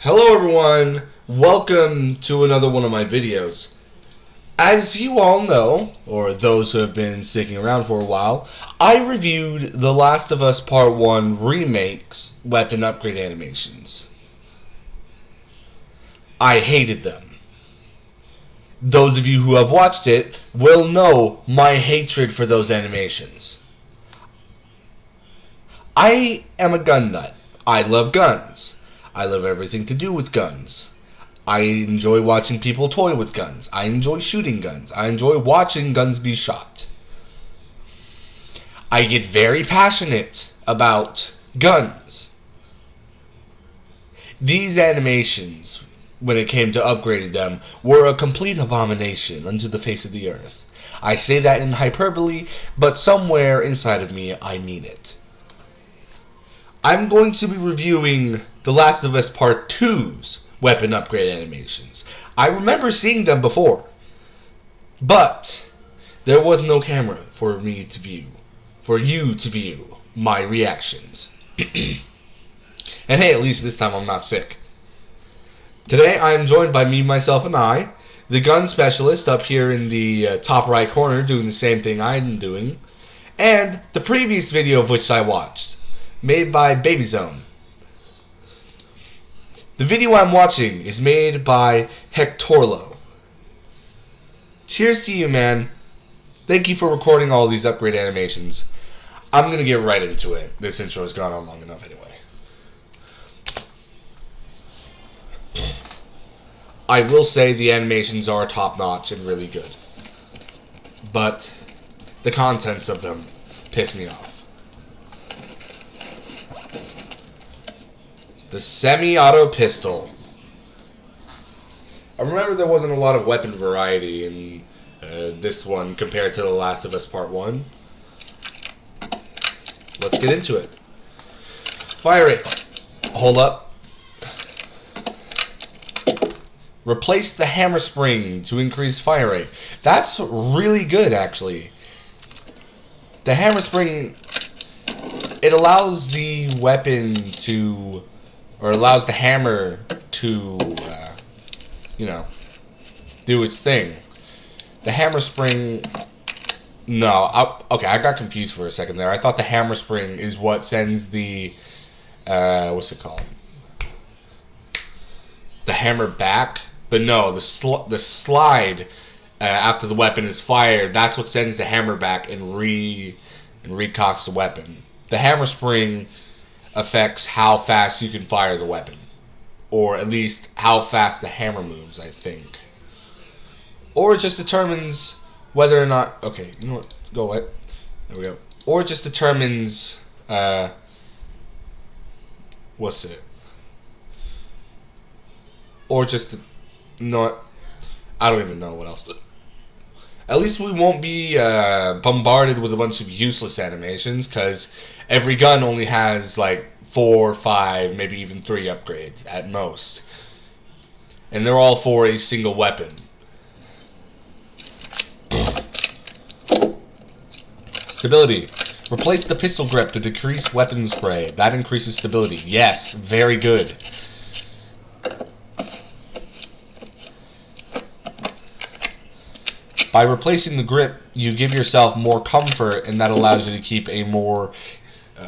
Hello everyone, welcome to another one of my videos. As you all know, or those who have been sticking around for a while, I reviewed The Last of Us Part 1 Remake's weapon upgrade animations. I hated them. Those of you who have watched it will know my hatred for those animations. I am a gun nut. I love guns. I love everything to do with guns. I enjoy watching people toy with guns. I enjoy shooting guns. I enjoy watching guns be shot. I get very passionate about guns. These animations, when it came to upgrading them, were a complete abomination unto the face of the earth. I say that in hyperbole, but somewhere inside of me, I mean it. I'm going to be reviewing The Last of Us Part 2's weapon upgrade animations. I remember seeing them before, but there was no camera for me to view, for you to view my reactions. And hey, at least this time I'm not sick. Today I am joined by me, myself, and I, the gun specialist up here in the top right corner doing the same thing I'm doing, and the previous video of which I watched, made by BabyZone. The video I'm watching is made by TLoU2. Cheers to you, man. Thank you for recording all these upgrade animations. I'm gonna get right into it. This intro has gone on long enough anyway. I will say the animations are top-notch and really good, but the contents of them piss me off. The semi-auto pistol. I remember there wasn't a lot of weapon variety in this one compared to The Last of Us Part 1. Let's get into it. Fire it. Hold up. Replace the hammer spring to increase fire rate. That's really good, actually. The hammer spring, it allows the weapon to, or allows the hammer to, do its thing. The hammer spring, okay, I got confused for a second there. I thought the hammer spring is what sends the, what's it called? The hammer back, but no, the slide after the weapon is fired, that's what sends the hammer back and recocks the weapon. The hammer spring affects how fast you can fire the weapon, or at least how fast the hammer moves, I think. Or it just determines whether or not, okay, you know what, go away, there we go. Or it just determines, what's it? Or just, no, I don't even know what else. At least we won't be bombarded with a bunch of useless animations, because every gun only has like 4, 5, maybe even 3 upgrades at most. And they're all for a single weapon. Stability. Replace the pistol grip to decrease weapon spray. That increases stability. Yes, very good. By replacing the grip, you give yourself more comfort, and that allows you to keep a more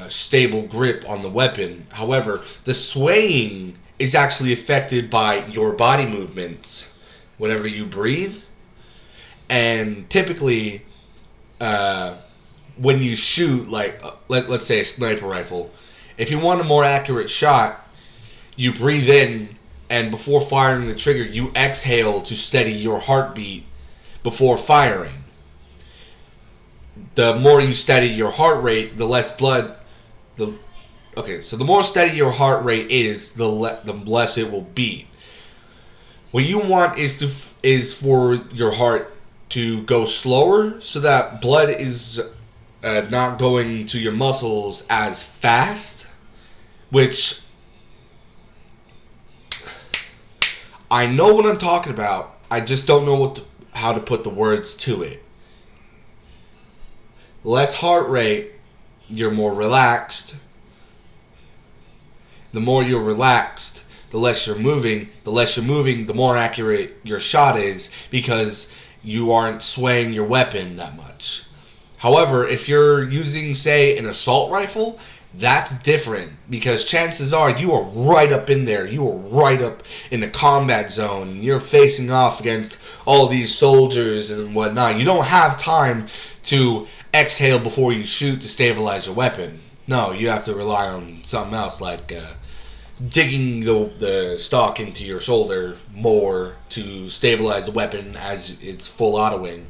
stable grip on the weapon. However, the swaying is actually affected by your body movements whenever you breathe. And typically, when you shoot, like, let's say a sniper rifle, if you want a more accurate shot, you breathe in, and before firing the trigger, you exhale to steady your heartbeat before firing. The more you steady your heart rate, the less blood. So the more steady your heart rate is, the less it will beat. What you want is for your heart to go slower, so that blood is not going to your muscles as fast. Which I know what I'm talking about. I just don't know how to put the words to it. Less heart rate, you're more relaxed. The more you're relaxed, the less you're moving. The less you're moving, the more accurate your shot is because you aren't swaying your weapon that much. However, if you're using, say, an assault rifle, that's different because chances are you are right up in there. You are right up in the combat zone. You're facing off against all these soldiers and whatnot. You don't have time to exhale before you shoot to stabilize your weapon. No, you have to rely on something else like digging the stock into your shoulder more to stabilize the weapon as it's full auto-wing.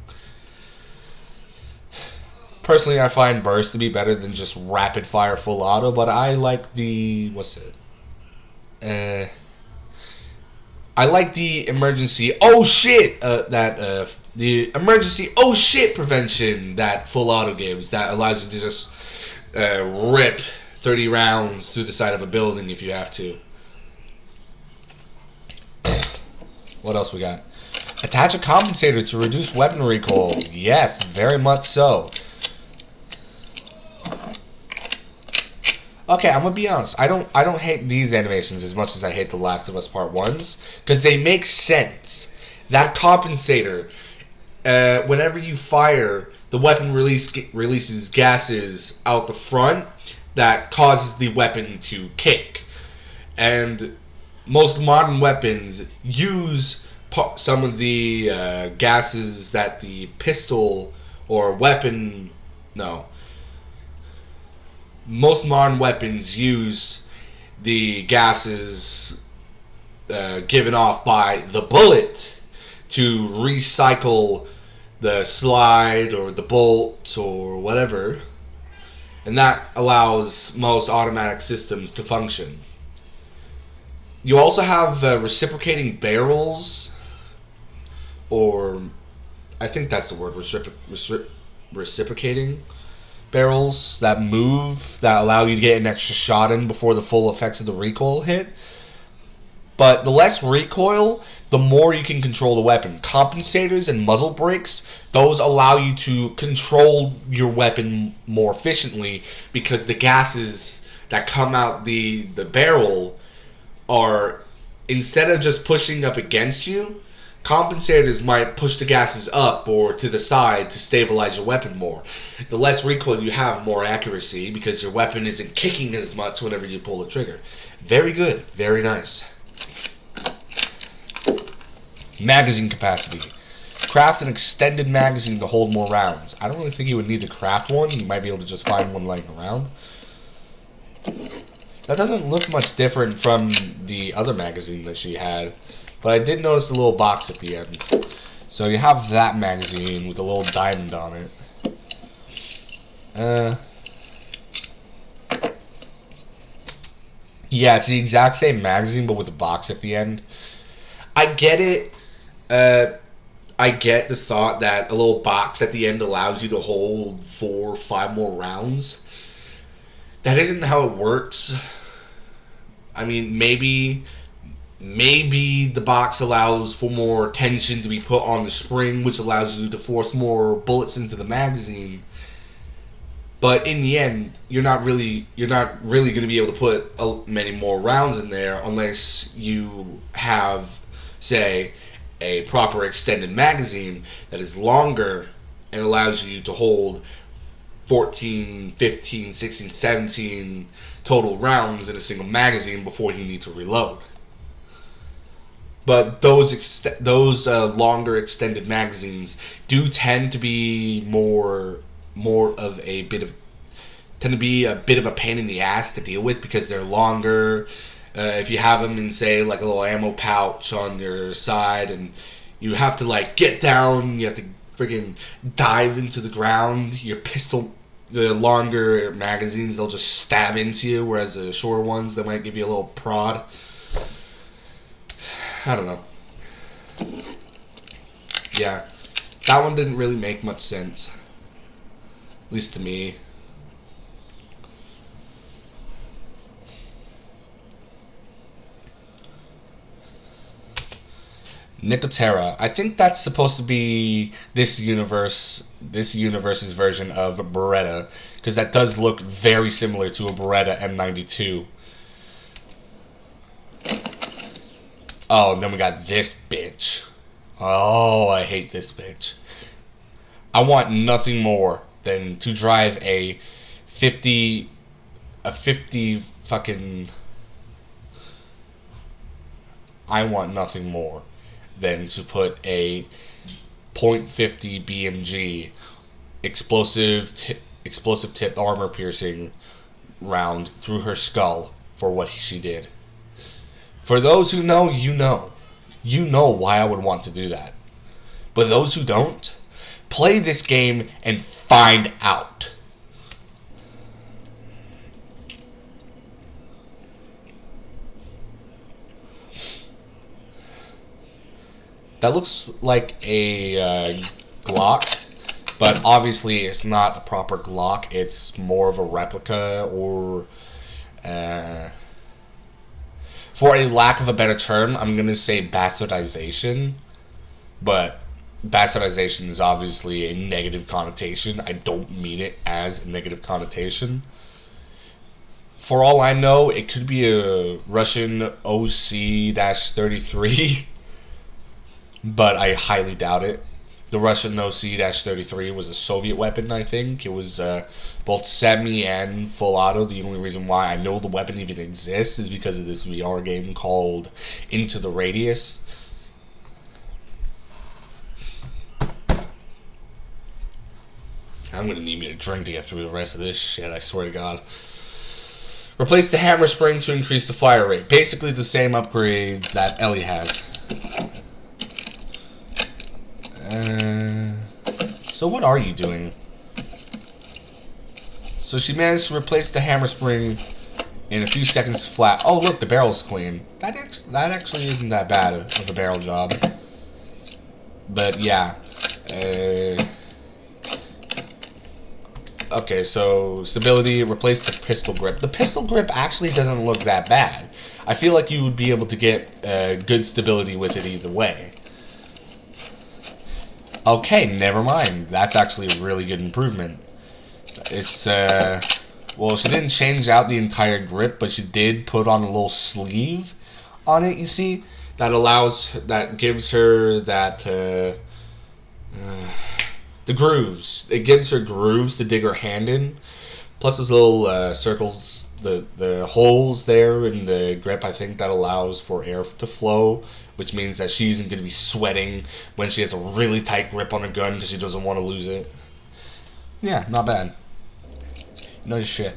Personally, I find burst to be better than just rapid fire full auto, but I like the I like the emergency the emergency prevention that full auto gives that allows you to just rip 30 rounds through the side of a building if you have to. What else we got? Attach a compensator to reduce weapon recoil. Yes, very much so. Okay, I'm gonna be honest. I don't hate these animations as much as I hate The Last of Us Part 1's because they make sense. That compensator, whenever you fire, the weapon releases gases out the front that causes the weapon to kick. And most modern weapons use some of the gases that the pistol or weapon... No. Most modern weapons use the gases given off by the bullet to recycle the slide or the bolt or whatever. And that allows most automatic systems to function. You also have reciprocating barrels, or I think that's the word, reciprocating barrels that move, that allow you to get an extra shot in before the full effects of the recoil hit. But the less recoil, the more you can control the weapon. Compensators and muzzle brakes, those allow you to control your weapon more efficiently because the gases that come out the barrel are, instead of just pushing up against you, compensators might push the gases up or to the side to stabilize your weapon more. The less recoil you have, more accuracy because your weapon isn't kicking as much whenever you pull the trigger. Very good. Very nice. Magazine capacity. Craft an extended magazine to hold more rounds. I don't really think you would need to craft one. You might be able to just find one lying around. That doesn't look much different from the other magazine that she had. But I did notice a little box at the end. So you have that magazine with a little diamond on it. Yeah, it's the exact same magazine, but with a box at the end. I get it. I get the thought that a little box at the end allows you to hold 4 or 5 more rounds. That isn't how it works. I mean, maybe the box allows for more tension to be put on the spring, which allows you to force more bullets into the magazine. But in the end, you're not really going to be able to put many more rounds in there unless you have, say, a proper extended magazine that is longer and allows you to hold 14, 15, 16, 17 total rounds in a single magazine before you need to reload. But those longer extended magazines do tend to be a bit of a pain in the ass to deal with because they're longer. If you have them in, say, like a little ammo pouch on your side, and you have to like get down, you have to friggin' dive into the ground. Your pistol, the longer magazines, they'll just stab into you, whereas the shorter ones, they might give you a little prod. I don't know. Yeah, that one didn't really make much sense, at least to me. Nicotera. I think that's supposed to be this universe's version of Beretta, because that does look very similar to a Beretta M92. Oh, and then we got this bitch. Oh, I hate this bitch. I want nothing more than to drive a 50 fucking. I want nothing more than to put a .50 BMG explosive tip armor piercing round through her skull for what she did. For those who know, you know. You know why I would want to do that. But those who don't, play this game and find out. That looks like a Glock, but obviously it's not a proper Glock. It's more of a replica, or for a lack of a better term, I'm going to say bastardization. But bastardization is obviously a negative connotation. I don't mean it as a negative connotation. For all I know, it could be a Russian OC-33, but I highly doubt it. The Russian OC-33 was a Soviet weapon, I think. It was both semi and full auto. The only reason why I know the weapon even exists is because of this VR game called Into the Radius. I'm going to need me a drink to get through the rest of this shit, I swear to God. Replace the hammer spring to increase the fire rate. Basically the same upgrades that Ellie has. So what are you doing? So she managed to replace the hammer spring in a few seconds flat. Oh look, the barrel's clean. That actually isn't that bad of a barrel job. But yeah. Okay, so stability, replace the pistol grip. The pistol grip actually doesn't look that bad. I feel like you would be able to get good stability with it either way. Okay, never mind. That's actually a really good improvement. It's, well, she didn't change out the entire grip, but she did put on a little sleeve on it, you see? That gives her that, the grooves. It gives her grooves to dig her hand in. Plus those little circles, the holes there in the grip, I think that allows for air to flow, which means that she isn't going to be sweating when she has a really tight grip on a gun because she doesn't want to lose it. Yeah, not bad. No shit.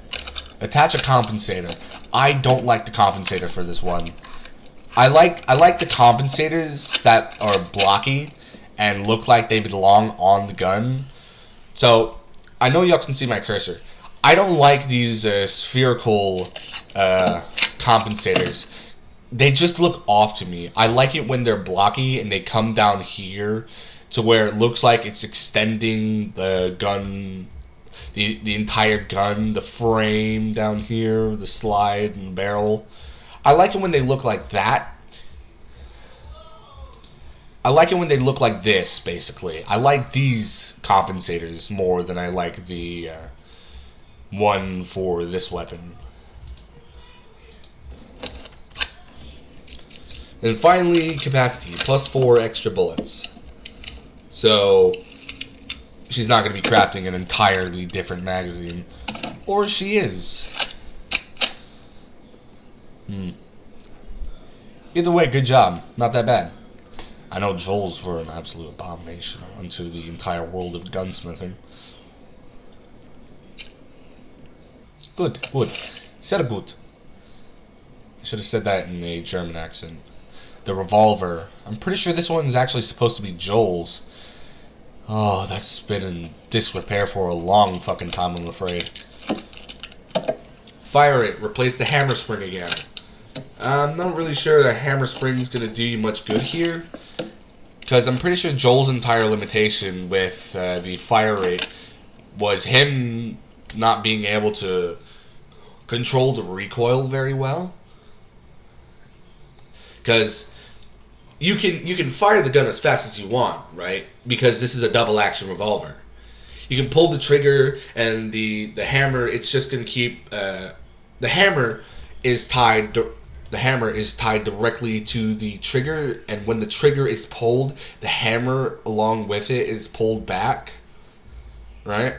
Attach a compensator. I don't like the compensator for this one. I like the compensators that are blocky and look like they belong on the gun. So, I know y'all can see my cursor. I don't like these spherical compensators. They just look off to me. I like it when they're blocky and they come down here to where it looks like it's extending the gun, the entire gun, the frame down here, the slide and the barrel. I like it when they look like that. I like it when they look like this, basically. I like these compensators more than I like the one for this weapon. And finally, capacity, plus 4 extra bullets. So, she's not going to be crafting an entirely different magazine. Or she is. Either way, good job. Not that bad. I know Joel's were an absolute abomination unto the entire world of gunsmithing. Good, good. Sehr gut. I should have said that in a German accent. The revolver. I'm pretty sure this one's actually supposed to be Joel's. Oh, that's been in disrepair for a long fucking time, I'm afraid. Fire it. Replace the hammer spring again. I'm not really sure that hammer spring's gonna do you much good here, because I'm pretty sure Joel's entire limitation with the fire rate was him not being able to control the recoil very well. Because you can fire the gun as fast as you want, right? Because this is a double action revolver. You can pull the trigger and the hammer. It's just gonna keep the hammer is tied the hammer is tied directly to the trigger, and when the trigger is pulled, the hammer along with it is pulled back, right?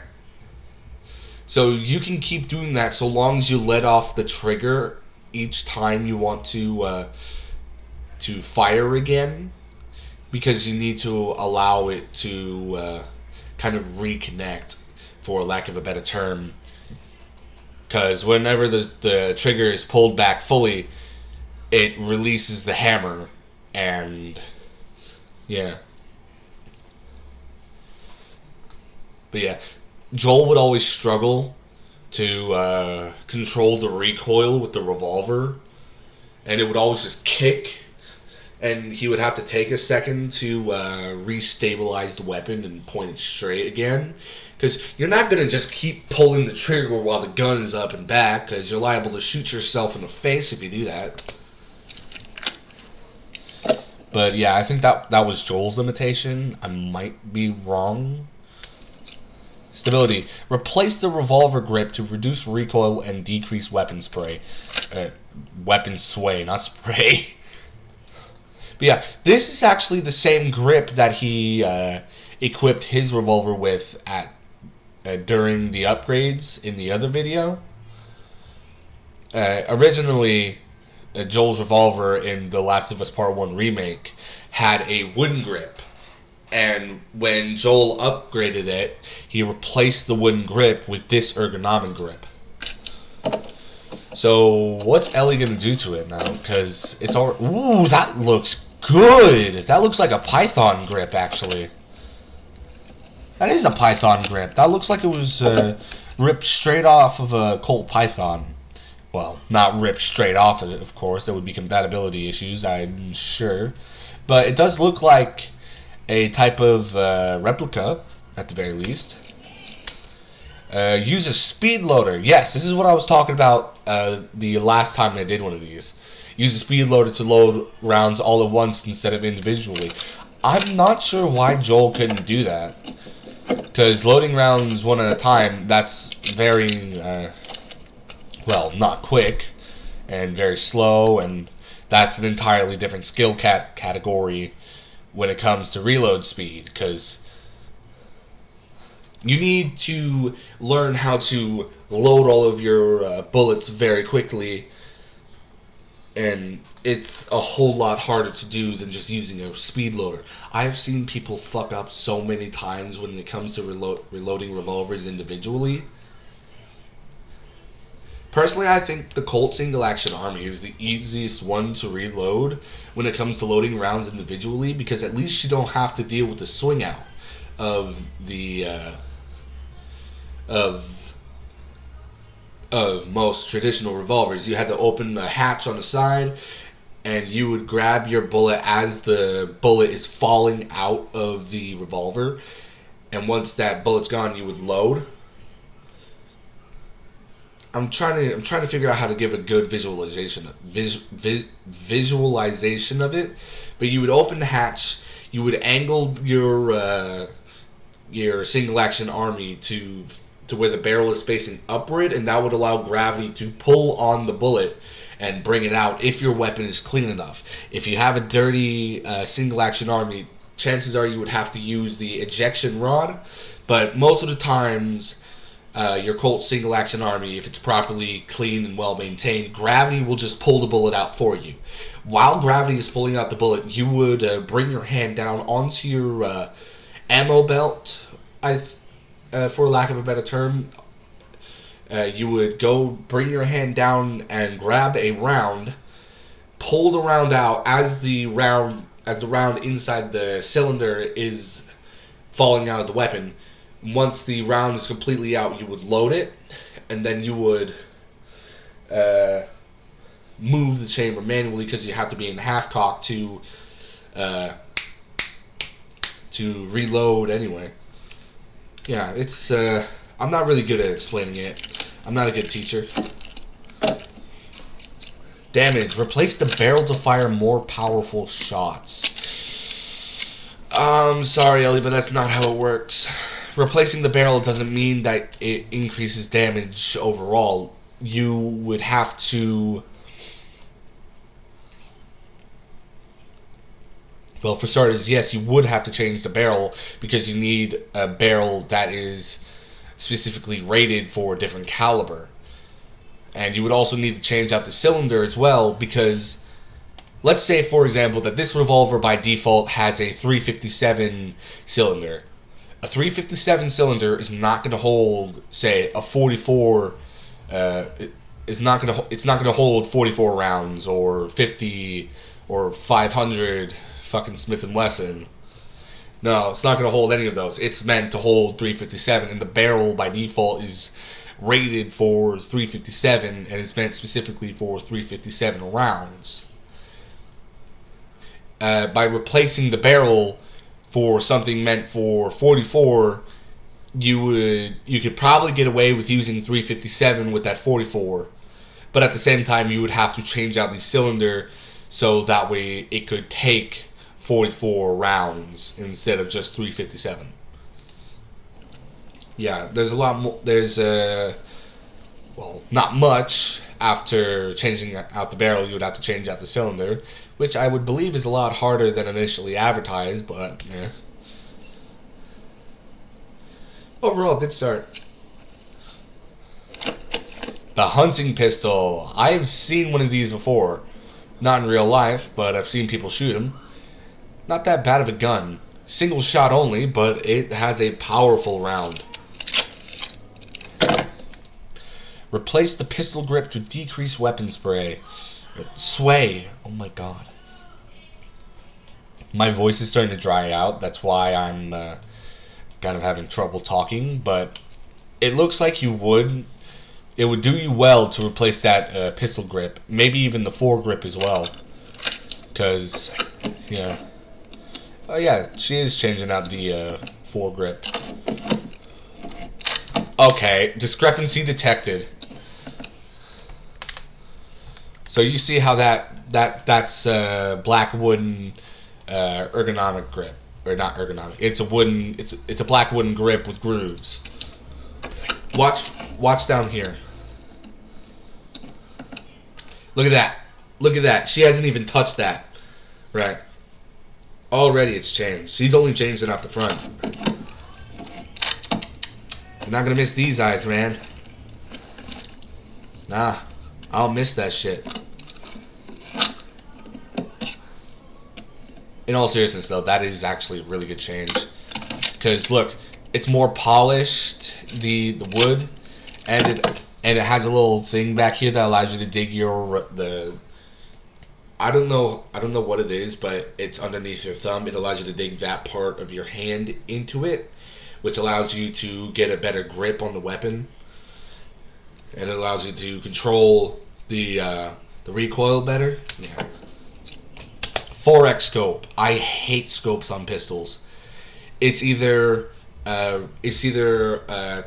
So you can keep doing that so long as you let off the trigger each time you want to fire again, because you need to allow it to kind of reconnect, for lack of a better term. Because whenever the trigger is pulled back fully, it releases the hammer, and yeah. But yeah, Joel would always struggle to control the recoil with the revolver, and it would always just kick, and he would have to take a second to restabilize the weapon and point it straight again. Because you're not going to just keep pulling the trigger while the gun is up and back, because you're liable to shoot yourself in the face if you do that. But yeah, I think that was Joel's limitation. I might be wrong. Stability. Replace the revolver grip to reduce recoil and decrease weapon spray. Weapon sway, not spray. But yeah, this is actually the same grip that he equipped his revolver with at during the upgrades in the other video. Originally, Joel's revolver in The Last of Us Part 1 remake had a wooden grip. And when Joel upgraded it, he replaced the wooden grip with this ergonomic grip. So what's Ellie going to do to it now? Because it's all... Ooh, that looks good! That looks like a Python grip, actually. That is a Python grip. That looks like it was ripped straight off of a Colt Python. Well, not ripped straight off of it, of course. There would be compatibility issues, I'm sure. But it does look like a type of replica, at the very least. Use a speed loader. Yes, this is what I was talking about the last time I did one of these. Use a speed loader to load rounds all at once instead of individually. I'm not sure why Joel couldn't do that. Because loading rounds one at a time, that's very, well, not quick, and very slow, and that's an entirely different skill category when it comes to reload speed, because you need to learn how to load all of your bullets very quickly, and it's a whole lot harder to do than just using a speed loader. I've seen people fuck up so many times when it comes to reloading revolvers individually. Personally, I think the Colt Single Action Army is the easiest one to reload when it comes to loading rounds individually, because at least you don't have to deal with the swing out of the of most traditional revolvers. You had to open the hatch on the side, and you would grab your bullet as the bullet is falling out of the revolver, and once that bullet's gone, you would load. I'm trying to figure out how to give a good visualization of it. But you would open the hatch, you would angle your single action army to where the barrel is facing upward, and that would allow gravity to pull on the bullet and bring it out if your weapon is clean enough. If you have a dirty single action army, chances are you would have to use the ejection rod, but most of the times your Colt single action army, if it's properly clean and well maintained, gravity will just pull the bullet out for you. While gravity is pulling out the bullet, you would bring your hand down onto your ammo belt, for lack of a better term. You would go bring your hand down and grab a round, pull the round out as the round inside the cylinder is falling out of the weapon. Once the round is completely out, you would load it, and then you would move the chamber manually, because you have to be in half cock to reload anyway. Yeah, it's I'm not really good at explaining it. I'm not a good teacher. Damage. Replace the barrel to fire more powerful shots. Sorry, Ellie, but that's not how it works. Replacing the barrel doesn't mean that it increases damage overall. You would have to Well, for starters, yes, you would have to change the barrel because you need a barrel that is specifically rated for a different caliber. And you would also need to change out the cylinder as well because let's say, for example, that this revolver by default has a 357 cylinder. A 357 cylinder is not going to hold, say, a 44. It's not going to hold 44 rounds or 50 or 500 fucking Smith and Wesson. No, it's not going to hold any of those. It's meant to hold 357, and the barrel by default is rated for 357, and it's meant specifically for 357 rounds. By replacing the barrel for something meant for 44, you could probably get away with using 357 with that 44, but at the same time you would have to change out the cylinder so that way it could take 44 rounds instead of just 357. Yeah, there's a lot more. There's well, not much. After changing out the barrel, you would have to change out the cylinder, which I would believe is a lot harder than initially advertised, but yeah. Overall, good start. The hunting pistol. I've seen one of these before. Not in real life, but I've seen people shoot them. Not that bad of a gun. Single shot only, but it has a powerful round. Replace the pistol grip to decrease weapon spray. Sway. Oh my god. My voice is starting to dry out. That's why I'm kind of having trouble talking. But it looks like it would do you well to replace that pistol grip. Maybe even the foregrip as well. Because, yeah. Oh yeah, she is changing out the foregrip. Okay, discrepancy detected. So you see how that's black wooden ergonomic grip, or not ergonomic? It's a wooden. It's a black wooden grip with grooves. Watch down here. Look at that. Look at that. She hasn't even touched that. Right. Already it's changed. She's only changed it out the front. You're not gonna miss these eyes, man. Nah. I'll miss that shit. In all seriousness, though, that is actually a really good change. Because, look, it's more polished, the wood, and it has a little thing back here that allows you to dig I don't know what it is, but it's underneath your thumb. It allows you to dig that part of your hand into it, which allows you to get a better grip on the weapon. And it allows you to control the recoil better. Yeah. 4x scope. I hate scopes on pistols. It's either a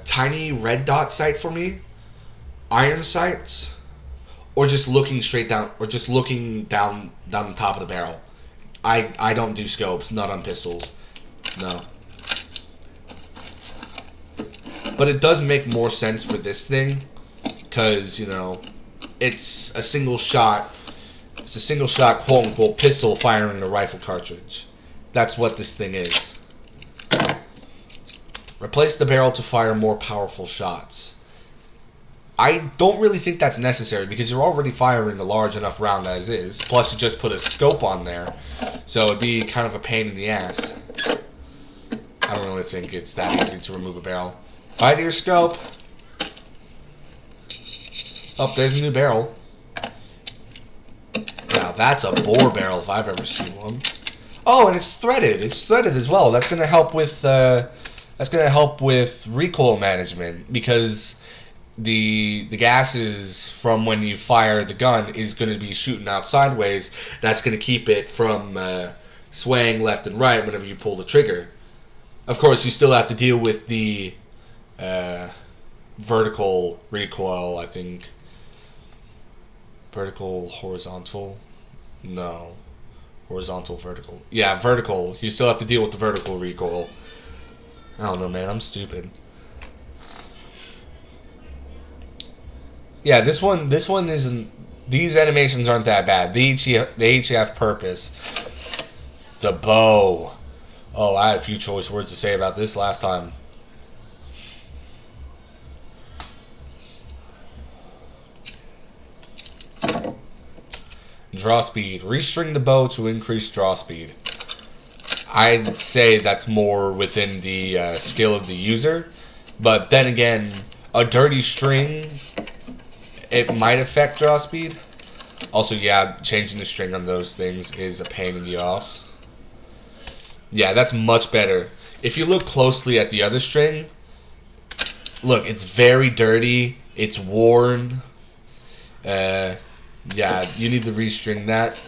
tiny red dot sight for me, iron sights, or just looking straight down, or just looking down the top of the barrel. I don't do scopes, not on pistols. No. But it does make more sense for this thing. Because, you know, it's a single shot, quote unquote, pistol firing a rifle cartridge. That's what this thing is. Replace the barrel to fire more powerful shots. I don't really think that's necessary because you're already firing a large enough round as is. Plus, you just put a scope on there. So it'd be kind of a pain in the ass. I don't really think it's that easy to remove a barrel. Bye to your scope. Oh, there's a new barrel. Now that's a bore barrel if I've ever seen one. Oh, and it's threaded. It's threaded as well. That's gonna help with recoil management because the gases from when you fire the gun is gonna be shooting out sideways. That's gonna keep it from swaying left and right whenever you pull the trigger. Of course, you still have to deal with the vertical recoil, I think. Vertical, horizontal? No. Horizontal, vertical. Yeah, vertical. You still have to deal with the vertical recoil. I don't know, man. I'm stupid. Yeah, this one isn't... These animations aren't that bad. They each have purpose. The bow. Oh, I had a few choice words to say about this last time. Draw speed. Restring the bow to increase draw speed. I'd say that's more within the skill of the user. But then again, a dirty string, it might affect draw speed. Also, yeah, changing the string on those things is a pain in the ass. Yeah, that's much better. If you look closely at the other string, look, it's very dirty. It's worn. Yeah, you need to restring that.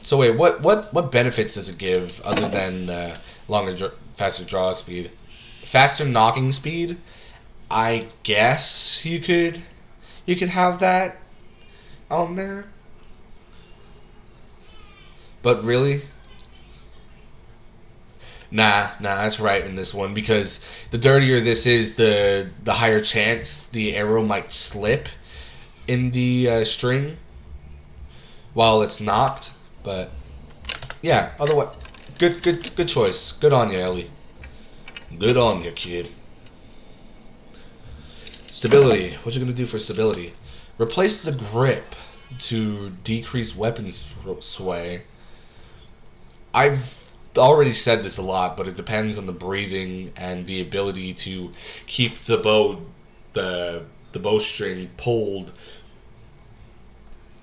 So wait, what benefits does it give other than faster draw speed? Faster knocking speed? I guess you could have that on there. But really? Nah, that's right in this one, because the dirtier this is, the higher chance the arrow might slip in the string while it's knocked. But yeah, otherwise, good choice. Good on you, Ellie. Good on you, kid. Stability. What you gonna do for stability? Replace the grip to decrease weapon sway. I've already said this a lot, but it depends on the breathing and the ability to keep the bowstring pulled.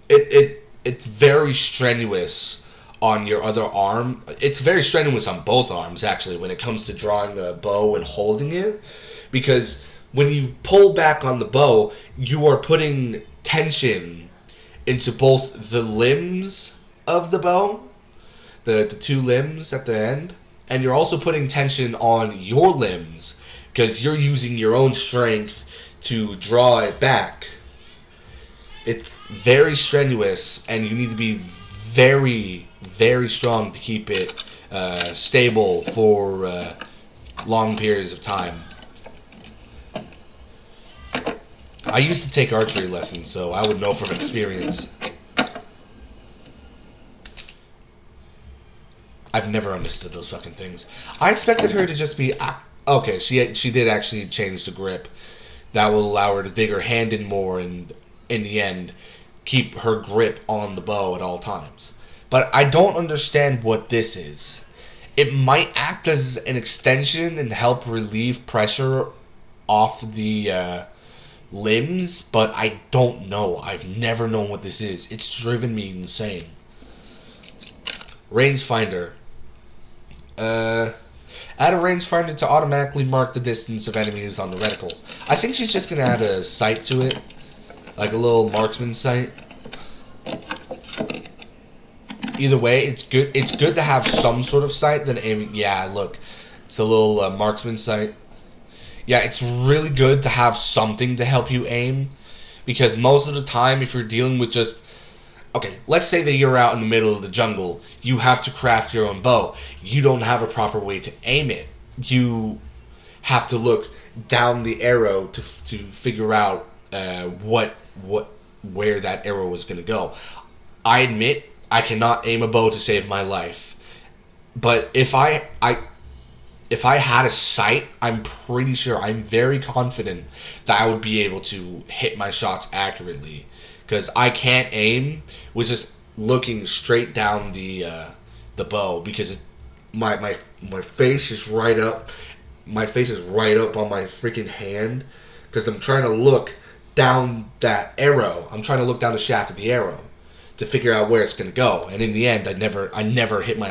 It's very strenuous on your other arm. It's very strenuous on both arms, actually, when it comes to drawing the bow and holding it, because when you pull back on the bow, you are putting tension into both the limbs of the bow, the two limbs at the end, and you're also putting tension on your limbs because you're using your own strength to draw it back. It's very strenuous, and you need to be very, very strong to keep it stable for long periods of time. I used to take archery lessons, so I would know from experience. I've never understood those fucking things. I expected her to just be... Okay, she did actually change the grip. That will allow her to dig her hand in more and, in the end, keep her grip on the bow at all times. But I don't understand what this is. It might act as an extension and help relieve pressure off the limbs, but I don't know. I've never known what this is. It's driven me insane. Rangefinder. Add a rangefinder to automatically mark the distance of enemies on the reticle. I think she's just gonna add a sight to it, like a little marksman sight. Either way, it's good. It's good to have some sort of sight than aiming. Yeah, look, it's a little marksman sight. Yeah, it's really good to have something to help you aim, because most of the time, if you're dealing with just... Okay, let's say that you're out in the middle of the jungle. You have to craft your own bow. You don't have a proper way to aim it. You have to look down the arrow to figure out where that arrow was going to go. I admit I cannot aim a bow to save my life, but if I had a sight, I'm pretty sure, I'm very confident that I would be able to hit my shots accurately. Because I can't aim with just looking straight down the bow, because my face is right up. My face is right up on my freaking hand, because I'm trying to look down that arrow. I'm trying to look down the shaft of the arrow to figure out where it's going to go. And in the end, I never hit my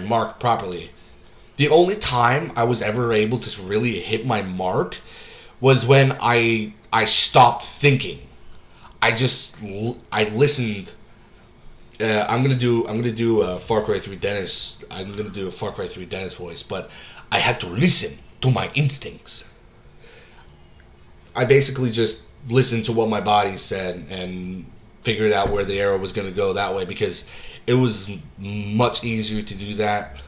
mark properly. The only time I was ever able to really hit my mark was when I stopped thinking. I listened. I'm gonna do a Far Cry 3 Dennis. I'm gonna do a Far Cry 3 Dennis voice, but I had to listen to my instincts. I basically just listened to what my body said and figured out where the arrow was gonna go that way, because it was much easier to do that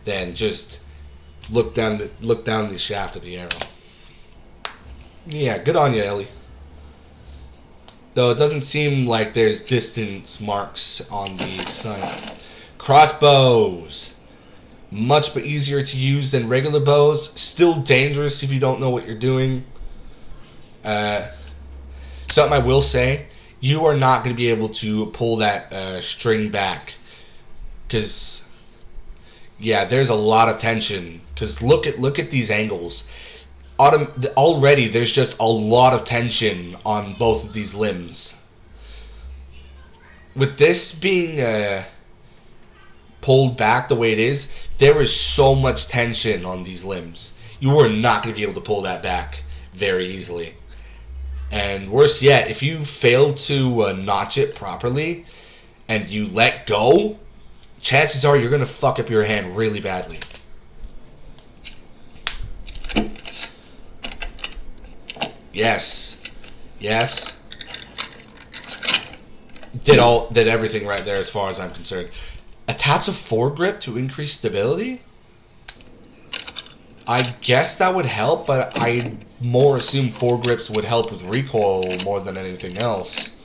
than just look down the shaft of the arrow. Yeah, good on you, Ellie. Though it doesn't seem like there's distance marks on the sight. Crossbows. Much but easier to use than regular bows. Still dangerous if you don't know what you're doing. Something I will say, you are not going to be able to pull that string back. Because, yeah, there's a lot of tension. Because look at these angles. Already, there's just a lot of tension on both of these limbs. With this being pulled back the way it is, there is so much tension on these limbs. You are not going to be able to pull that back very easily. And worse yet, if you fail to notch it properly and you let go, chances are you're going to fuck up your hand really badly. Yes. Yes. Did everything right there as far as I'm concerned. Attach a foregrip to increase stability? I guess that would help, but I more assume foregrips would help with recoil more than anything else.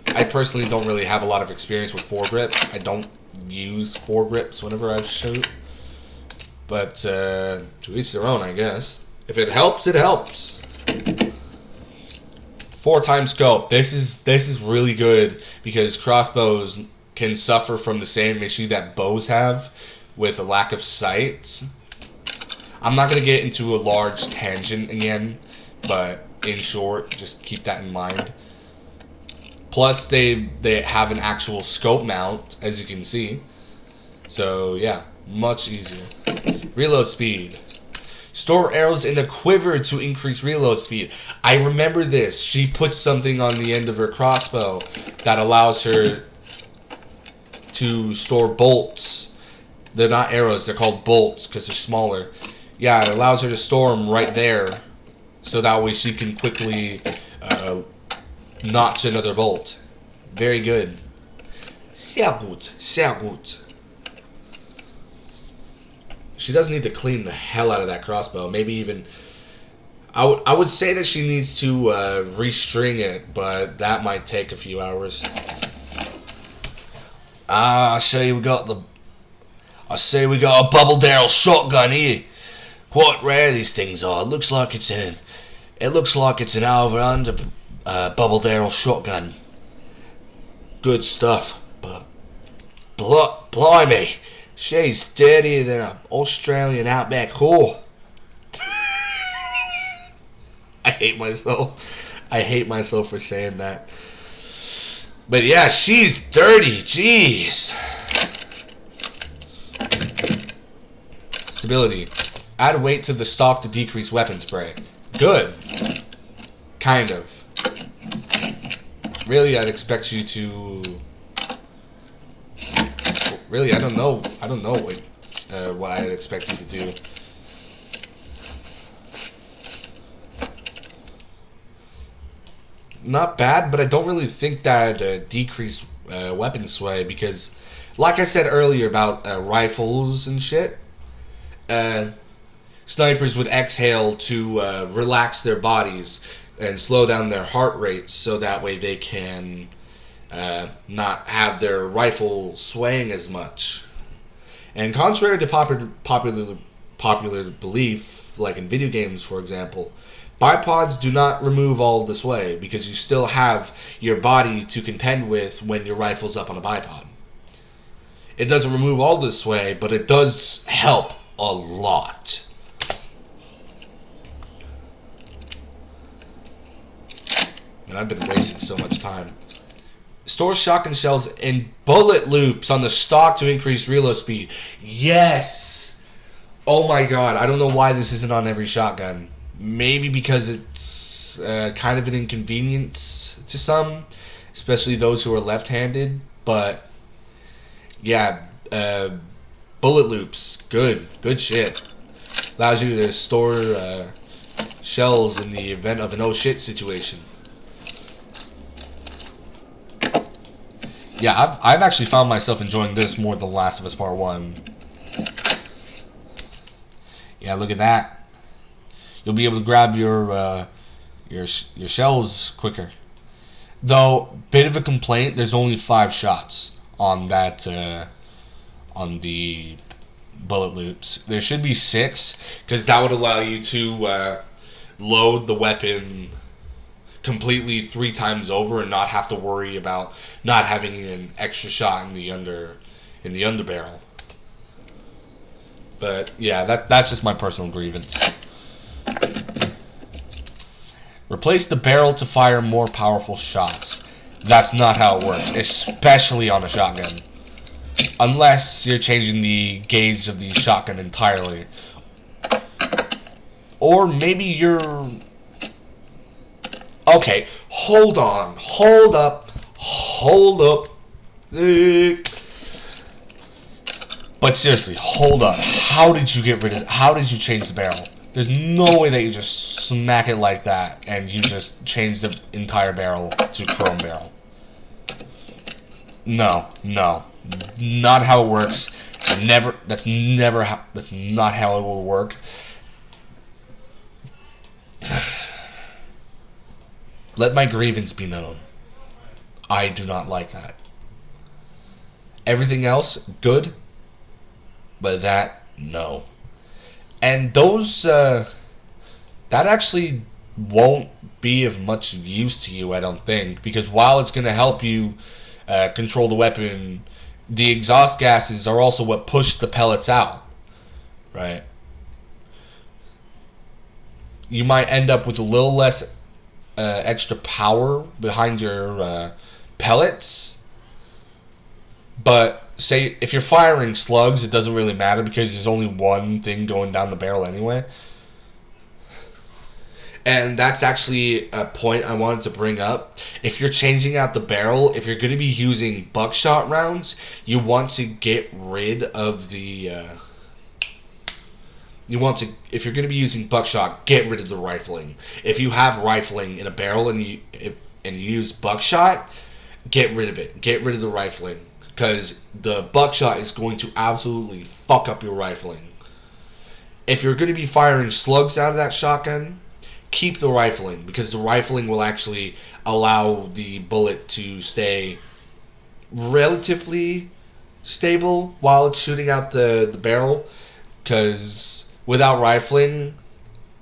I personally don't really have a lot of experience with foregrips. I don't use foregrips whenever I shoot. But to each their own, I guess. If it helps, it helps. 4x scope. This is really good because crossbows can suffer from the same issue that bows have with a lack of sight. I'm not going to get into a large tangent again, but in short, just keep that in mind. Plus, they have an actual scope mount, as you can see. So, yeah, much easier. Reload speed. Store arrows in a quiver to increase reload speed. I remember this. She puts something on the end of her crossbow that allows her to store bolts. They're not arrows, they're called bolts because they're smaller. Yeah, it allows her to store them right there, so that way she can quickly notch another bolt. Very good. Sehr gut, sehr gut. She does need to clean the hell out of that crossbow. Maybe even... I would say that she needs to restring it, but that might take a few hours. I say we got a bubble barrel shotgun here. Quite rare these things are. It looks like it's an over-under bubble barrel shotgun. Good stuff, but blimey, she's dirtier than an Australian outback whore. I hate myself for saying that. But yeah, she's dirty. Jeez. Stability. Add weight to the stock to decrease weapon spray. Good. Kind of. Really, I'd expect you to... Really, I don't know what I'd expect you to do. Not bad, but I don't really think that decrease weapon sway because, like I said earlier about rifles and shit, snipers would exhale to relax their bodies and slow down their heart rate so that way they can not have their rifle swaying as much. And contrary to popular belief, like in video games, for example, bipods do not remove all the sway because you still have your body to contend with when your rifle's up on a bipod. It doesn't remove all the sway, but it does help a lot. And I've been wasting so much time. Store shotgun shells and bullet loops on the stock to increase reload speed. Yes! Oh my god, I don't know why this isn't on every shotgun. Maybe because it's kind of an inconvenience to some, especially those who are left-handed. But yeah, bullet loops, good shit. Allows you to store shells in the event of an oh shit situation. Yeah, I've actually found myself enjoying this more than Last of Us Part 1. Yeah, look at that. You'll be able to grab your shells quicker. Though, bit of a complaint, there's only 5 shots on that, on the bullet loops. There should be 6, because that would allow you to load the weapon completely 3 times over and not have to worry about not having an extra shot in the underbarrel. But yeah, that's just my personal grievance. Replace the barrel to fire more powerful shots. That's not how it works, especially on a shotgun. Unless you're changing the gauge of the shotgun entirely. Or maybe you're... Okay, hold on. Hold up. Hold up. But seriously, hold up. How did you change the barrel? There's no way that you just smack it like that and you just change the entire barrel to chrome barrel. No. Not how it works. That's not how it will work. Let my grievance be known. I do not like that. Everything else, good. But that, no. And those, that actually won't be of much use to you, I don't think. Because while it's going to help you control the weapon, the exhaust gases are also what push the pellets out. Right? You might end up with a little less extra power behind your pellets. But say if you're firing slugs, it doesn't really matter because there's only one thing going down the barrel anyway. And that's actually a point I wanted to bring up. If you're changing out the barrel, if you're going to be using buckshot rounds, you want to get rid of the... if you're going to be using buckshot, get rid of the rifling. If you have rifling in a barrel and you use buckshot, get rid of it. Get rid of the rifling. Because the buckshot is going to absolutely fuck up your rifling. If you're going to be firing slugs out of that shotgun, keep the rifling. Because the rifling will actually allow the bullet to stay relatively stable while it's shooting out the barrel. Because without rifling,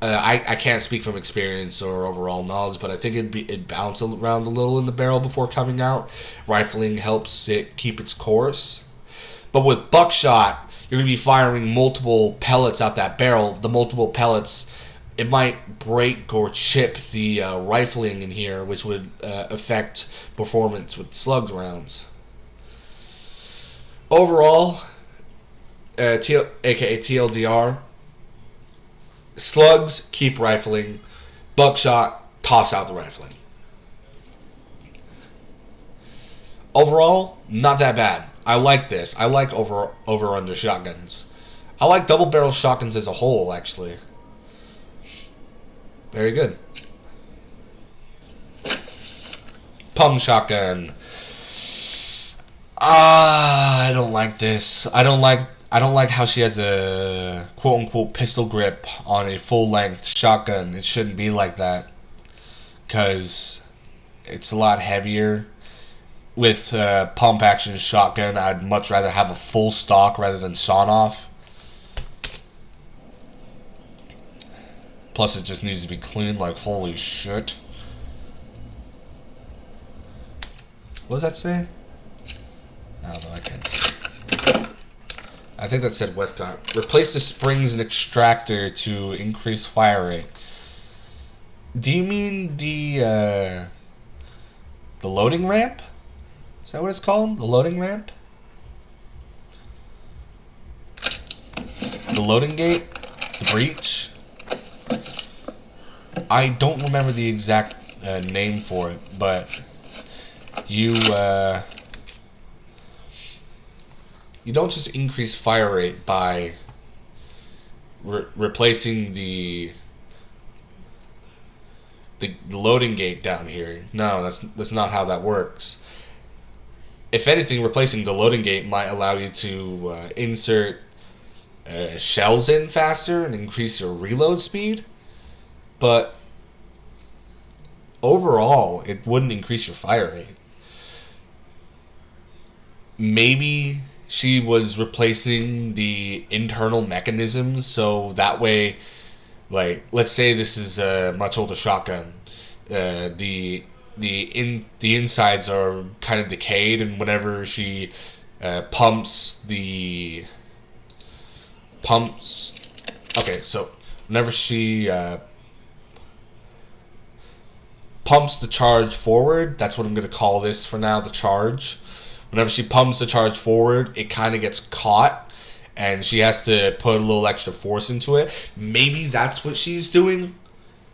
I can't speak from experience or overall knowledge, but I think it'd bounce around a little in the barrel before coming out. Rifling helps it keep its course. But with buckshot, you're going to be firing multiple pellets out that barrel. The multiple pellets, it might break or chip the rifling in here, which would affect performance with slugs rounds. Overall, aka TLDR, slugs, keep rifling. Buckshot, toss out the rifling. Overall, not that bad. I like this. I like over-under shotguns. I like double-barrel shotguns as a whole, actually. Very good. Pump shotgun. I don't like this. I don't like how she has a quote-unquote pistol grip on a full-length shotgun. It shouldn't be like that. Because it's a lot heavier. With pump-action shotgun, I'd much rather have a full stock rather than sawn-off. Plus, it just needs to be cleaned like holy shit. What does that say? I don't know, I can't see. I think that said Westcott. Replace the springs and extractor to increase fire rate. Do you mean the loading ramp? Is that what it's called? The loading ramp? The loading gate? The breach? I don't remember the exact name for it, but you don't just increase fire rate by replacing the loading gate down here. No, that's not how that works. If anything, replacing the loading gate might allow you to insert shells in faster and increase your reload speed. But overall, it wouldn't increase your fire rate. Maybe she was replacing the internal mechanisms so that way, like, let's say this is a much older shotgun. The insides are kind of decayed, and whenever she pumps the pumps, okay, so whenever she pumps the charge forward, that's what I'm going to call this for now, the charge. Whenever she pumps the charge forward, it kind of gets caught, and she has to put a little extra force into it. Maybe that's what she's doing.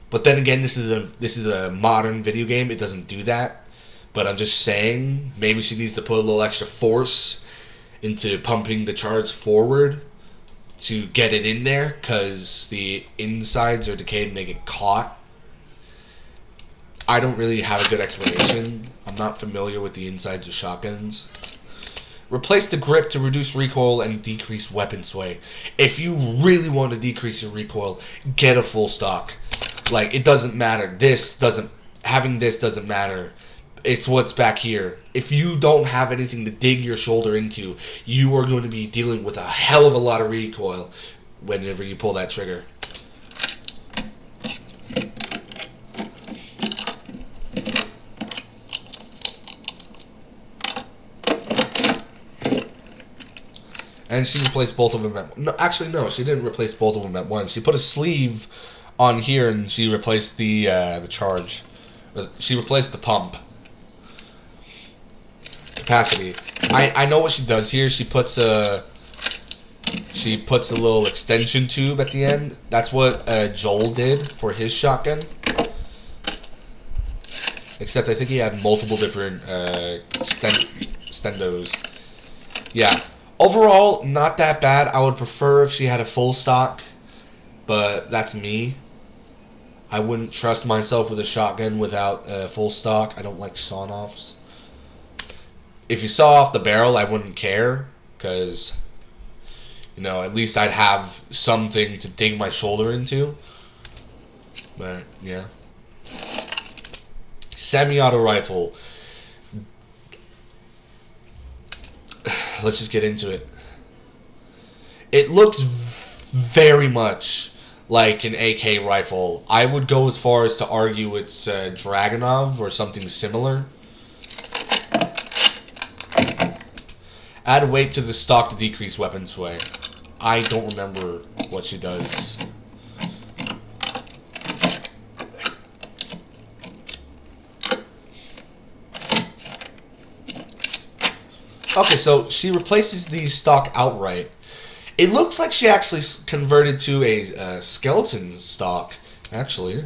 But then again, this is a modern video game. It doesn't do that. But I'm just saying, maybe she needs to put a little extra force into pumping the charge forward to get it in there, because the insides are decayed and they get caught. I don't really have a good explanation. I'm not familiar with the insides of shotguns. Replace the grip to reduce recoil and decrease weapon sway. If you really want to decrease your recoil, get a full stock. Like, it doesn't matter. Having this doesn't matter. It's what's back here. If you don't have anything to dig your shoulder into, you are going to be dealing with a hell of a lot of recoil whenever you pull that trigger. And she replaced both of them at... No, actually, no. She didn't replace both of them at once. She put a sleeve on here, and she replaced the charge. She replaced the pump. Capacity. I know what she does here. She puts a little extension tube at the end. That's what Joel did for his shotgun. Except I think he had multiple different stendos. Yeah. Overall, not that bad. I would prefer if she had a full stock, but that's me. I wouldn't trust myself with a shotgun without a full stock. I don't like sawn-offs. If you saw off the barrel, I wouldn't care, because, you know, at least I'd have something to dig my shoulder into. But, yeah. Semi-auto rifle. Let's just get into it. It looks very much like an AK rifle. I would go as far as to argue it's Dragunov or something similar. Add weight to the stock to decrease weapon sway. I don't remember what she does. Okay, so she replaces the stock outright. It looks like she actually converted to a skeleton stock, actually.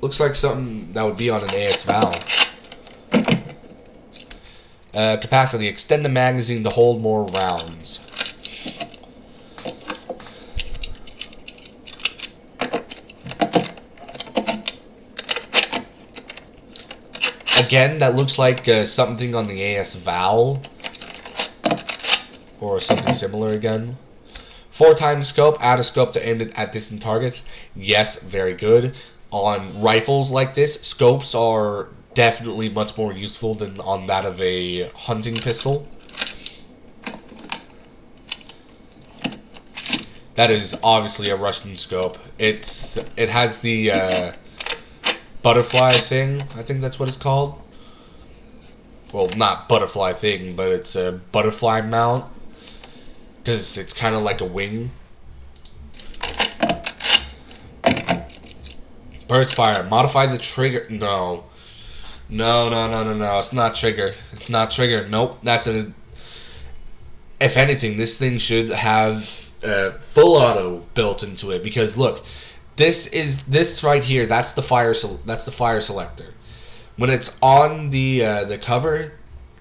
Looks like something that would be on an AS valve. Capacity. Extend the magazine to hold more rounds. Again, that looks like something on the AS Val. Or something similar again. 4x scope. Add a scope to aim it at distant targets. Yes, very good. On rifles like this, scopes are definitely much more useful than on that of a hunting pistol. That is obviously a Russian scope. It has the butterfly thing. I think that's what it's called. Well, not butterfly thing, but it's a butterfly mount. Because it's kind of like a wing. Burst fire. Modify the trigger. No. No. It's not trigger. It's not trigger. Nope. That's a... If anything, this thing should have full auto built into it. Because look, this right here. That's the fire. That's the fire selector. When it's on the cover,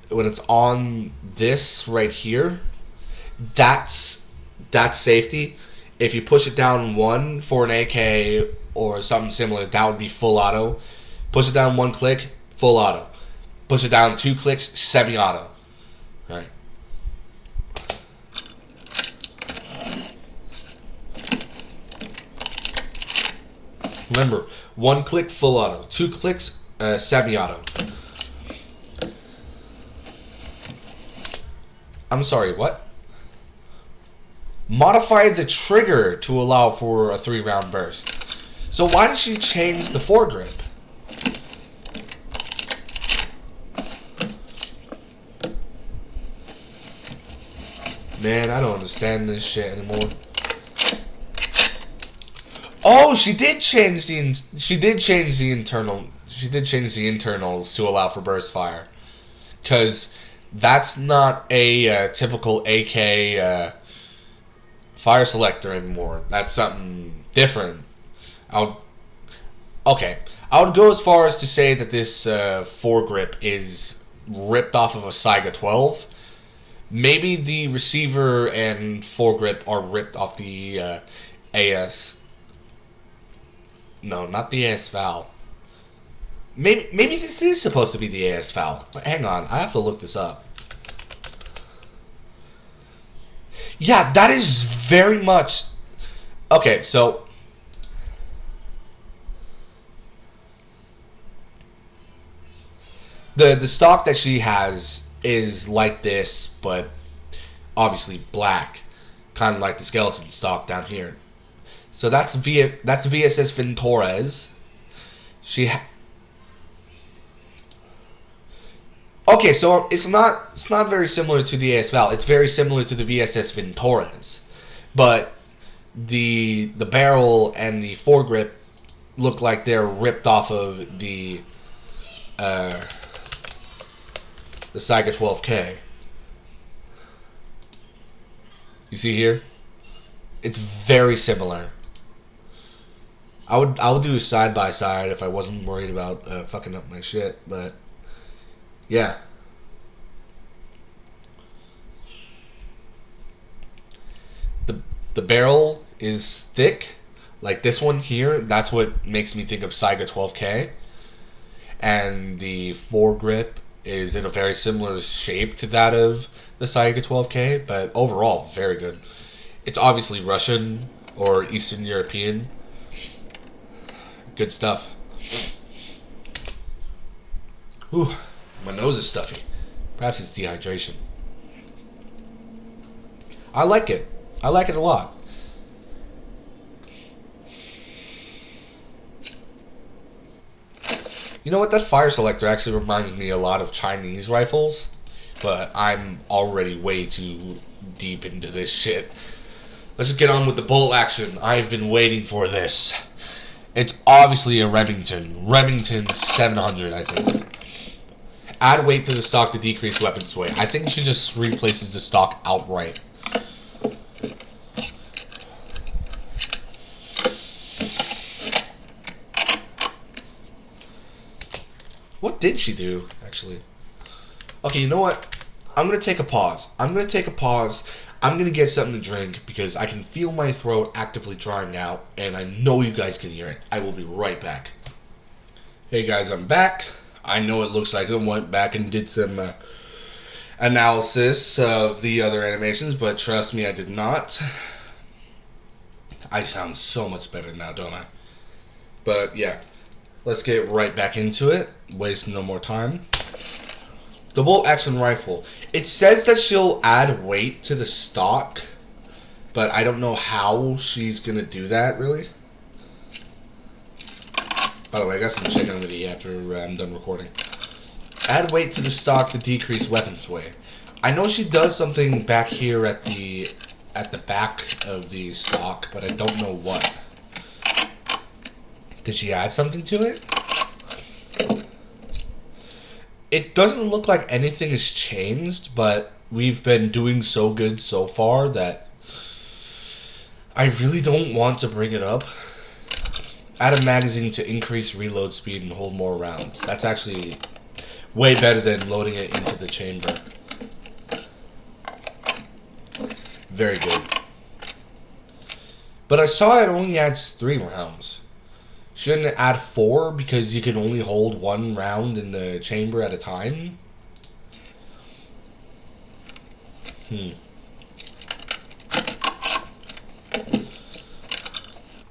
when it's on this right here, that's safety. If you push it down 1 for an AK or something similar, that would be full auto. Push it down 1 click, full auto. Push it down 2 clicks, semi-auto. Right. Remember, 1 click full auto, 2 clicks semi-auto. I'm sorry, what? Modify the trigger to allow for a 3-round burst. So why did she change the foregrip? Man, I don't understand this shit anymore. Oh, she did change the internals to allow for burst fire, because that's not a typical AK fire selector anymore. That's something different. I would go as far as to say that this foregrip is ripped off of a Saiga 12. Maybe the receiver and foregrip are ripped off the AS. No, not the AS Val. Maybe this is supposed to be the AS Val. Hang on, I have to look this up. Yeah, that is very much... Okay, so... The stock that she has is like this, but obviously black. Kind of like the skeleton stock down here. So that's VSS Ventores. Okay, so it's not very similar to the AS Val. It's very similar to the VSS Ventores, but the barrel and the foregrip look like they're ripped off of the Saiga 12K. You see here? It's very similar. I would do a side by side if I wasn't worried about fucking up my shit, but yeah. The barrel is thick, like this one here. That's what makes me think of Saiga 12K. And the foregrip is in a very similar shape to that of the Saiga 12K, but overall very good. It's obviously Russian or Eastern European. Good stuff. Whew, my nose is stuffy. Perhaps it's dehydration. I like it. I like it a lot. You know what? That fire selector actually reminds me a lot of Chinese rifles, but I'm already way too deep into this shit. Let's just get on with the bolt action. I've been waiting for this. It's obviously a Remington 700, I think. Add weight to the stock to decrease weapon sway. I think she just replaces the stock outright. What did she do, actually? Okay, you know what? I'm going to take a pause. I'm going to get something to drink because I can feel my throat actively drying out, and I know you guys can hear it. I will be right back. Hey guys, I'm back. I know it looks like I went back and did some analysis of the other animations, but trust me, I did not. I sound so much better now, don't I? But yeah, let's get right back into it. Waste no more time. The bolt action rifle. It says that she'll add weight to the stock, but I don't know how she's gonna do that, really. By the way, I got some chicken I'm gonna eat after I'm done recording. Add weight to the stock to decrease weapon sway. I know she does something back here at the back of the stock, but I don't know what. Did she add something to it? It doesn't look like anything has changed, but we've been doing so good so far that I really don't want to bring it up. Add a magazine to increase reload speed and hold more rounds. That's actually way better than loading it into the chamber. Very good. But I saw it only adds 3 rounds. Shouldn't it add 4 because you can only hold 1 round in the chamber at a time?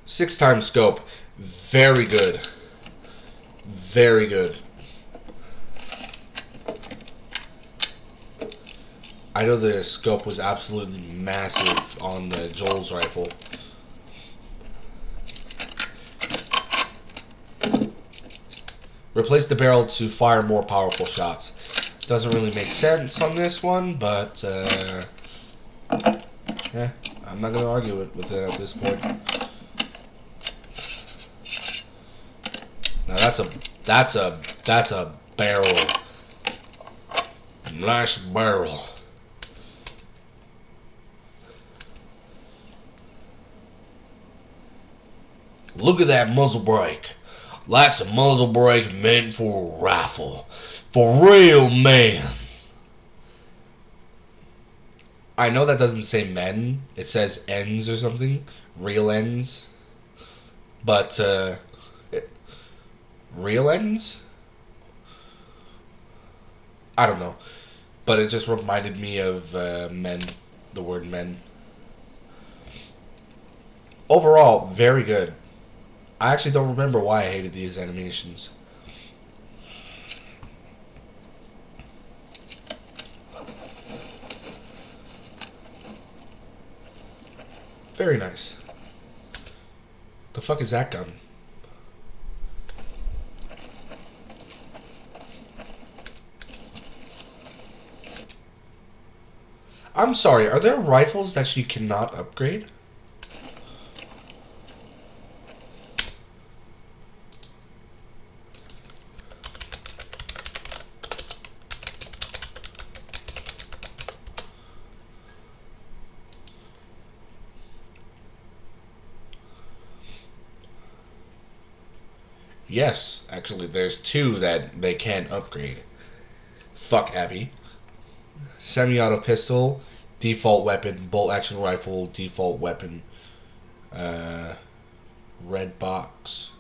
6 times scope. Very good. Very good. I know the scope was absolutely massive on Joel's rifle. Replace the barrel to fire more powerful shots. Doesn't really make sense on this one, but yeah, I'm not gonna argue with it at this point. Now that's a barrel. Nice barrel. Look at that muzzle brake. That's a muzzle brake meant for a rifle. For real men. I know that doesn't say men. It says ends or something. Real ends. But, real ends? I don't know. But it just reminded me of men. The word men. Overall, very good. I actually don't remember why I hated these animations. Very nice. The fuck is that gun? I'm sorry, are there rifles that you cannot upgrade? Yes, actually, there's two that they can't upgrade. Fuck Abby. Semi-auto pistol, default weapon, bolt action rifle, default weapon, red box,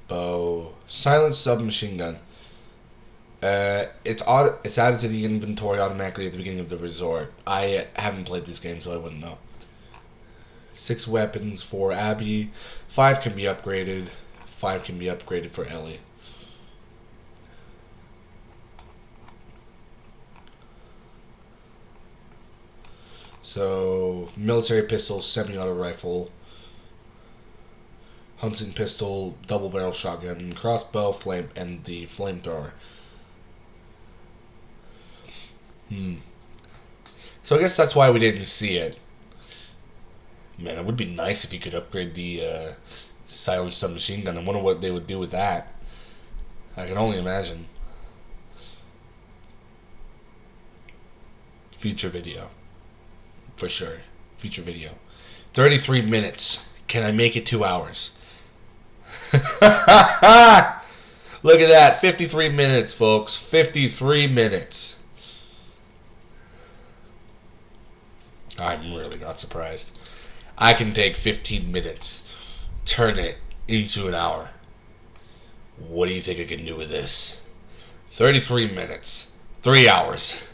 bow, silent submachine gun. It's added to the inventory automatically at the beginning of the resort. I haven't played this game, so I wouldn't know. 6 weapons for Abby, 5 can be upgraded. 5 can be upgraded for Ellie. So, military pistol, semi-auto rifle, hunting pistol, double barrel shotgun, crossbow, flame, and the flamethrower. So I guess that's why we didn't see it. Man, it would be nice if you could upgrade the silenced submachine gun. I wonder what they would do with that. I can only imagine. Future video. For sure. Future video. 33 minutes. Can I make it 2 hours? Look at that. 53 minutes, folks. 53 minutes. I'm really not surprised. I can take 15 minutes, turn it into an hour. What do you think I can do with this? 33 minutes. 3 hours.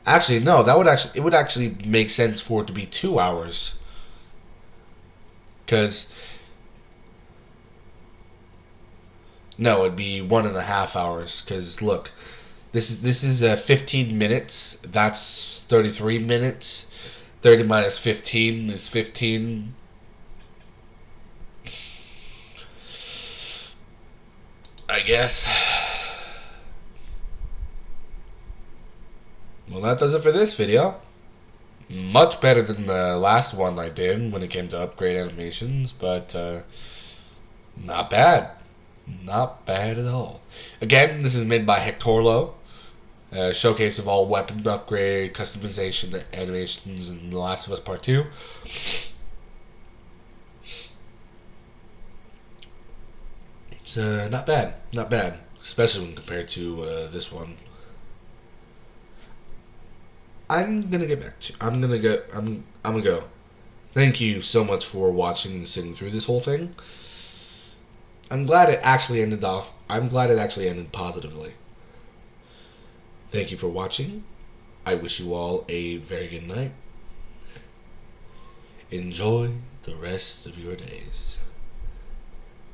Actually, no, it would actually make sense for it to be 2 hours. Because no, it'd be 1.5 hours. Because look, this is 15 minutes. That's 33 minutes. 30 minus 15 is 15. I guess. Well, that does it for this video. Much better than the last one I did when it came to upgrade animations, but not bad. Not bad at all. Again, this is made by TLoU2. Showcase of all weapon upgrade, customization, animations, and The Last of Us Part 2. It's not bad. Not bad. Especially when compared to this one. I'm gonna get back to. I'm gonna go. Thank you so much for watching and sitting through this whole thing. I'm glad it actually ended positively. Thank you for watching. I wish you all a very good night. Enjoy the the rest of your days.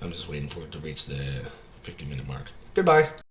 I'm just waiting for it to reach the 50-minute mark. Goodbye.